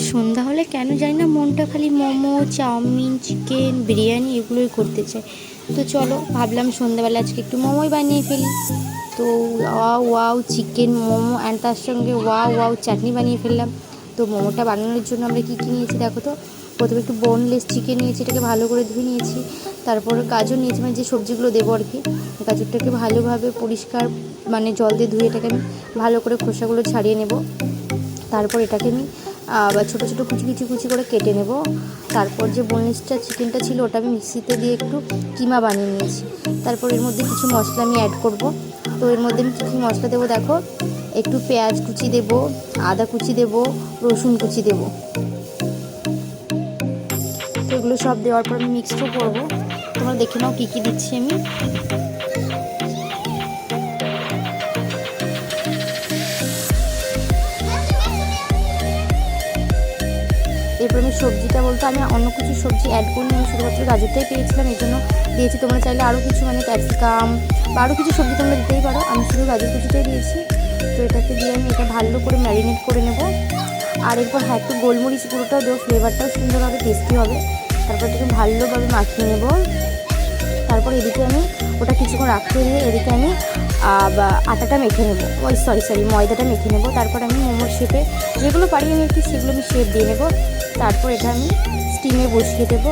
সন্ধ্যা হলে কেন জানি না মনটা খালি মোমো, চাউমিন, চিকেন, বিরিয়ানি এগুলোই করতে চায়। তো চলো ভাবলাম সন্ধ্যাবেলা আজকে একটু মোমোই বানিয়ে ফেলি। তো wow wow chicken momo and তার সঙ্গে ওয়াও ওয়াও চাটনি বানিয়ে ফেললাম। তো মোমোটা বানানোর জন্য আমরা কী কী নিয়েছি দেখো তো। প্রথমে একটু বোনলেস চিকেন নিয়েছি, এটাকে ভালো করে ধুয়ে নিয়েছি। তারপর গাজর নিয়েছি, মানে যে সবজিগুলো দেবো আর কি। গাজরটাকে ভালোভাবে পরিষ্কার মানে জল দিয়ে ধুয়ে এটাকে আমি ভালো করে খোসাগুলো ছাড়িয়ে নেব। তারপর এটাকে আমি আবার ছোটো ছোটো কুচি কুচি কুচি করে কেটে নেব। তারপর যে বোনলেসটা চিকেনটা ছিল ওটা আমি মিক্সিতে দিয়ে একটু কিমা বানিয়ে নিয়েছি। তারপর এর মধ্যে কিছু মশলা আমি অ্যাড করব। তো এর মধ্যে আমি কী কী মশলা দেবো দেখো, একটু পেঁয়াজ কুচি দেবো, আদা কুচি দেবো, রসুন কুচি দেবো। তো এগুলো সব দেওয়ার পর আমি মিক্সও করবো। তোমরা দেখে নাও কী কী দিচ্ছি আমি। এরপর আমি সবজিটা বলতে আমি অন্য কিছু সবজি অ্যাড করিনি, আমি শুধুমাত্র গাজরটাই পেয়েছিলাম এই জন্য দিয়েছি। তোমরা চাইলে আরও কিছু মানে ক্যাপসিকাম বা আরও কিছু সবজি তোমরা দিতেই পারো, আমি শুধু গাজর কুচিটাই দিয়েছি। তো এটাকে দিয়ে আমি এটা ভালো করে ম্যারিনেট করে নেব। আর এরপর হ্যাঁ একটু গোলমরিচ গুঁড়োটাও দেবো, ফ্লেভারটাও সুন্দর হবে, টেস্টি হবে। তারপর এটাকে ভালোভাবে মাখিয়ে নেব। তারপর এদিকে আমি ওটা কিছুক্ষণ রাখতে দিয়ে এদিকে আমি আটাটা মেখে নেবো, সরি ময়দাটা মেখে নেবো। তারপর আমি মোমোর শেপে যেগুলো পারি আমি একটু সেগুলো আমি শেপ দিয়ে নেবো। তারপর এটা আমি স্টিমে বসিয়ে দেবো।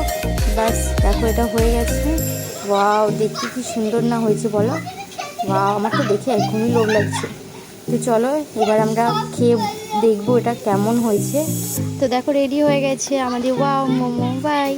ব্যাস দেখো এটা হয়ে গেছে। ওয়াও দেখতে কি সুন্দর না হয়েছে বলো। ওয়াও আমার তো দেখে এখনই লোভ লাগছে। তো চলো এবার আমরা খেয়ে দেখবো এটা কেমন হয়েছে। তো দেখো রেডি হয়ে গেছে আমাদের ওয়াও মোমো। বাই।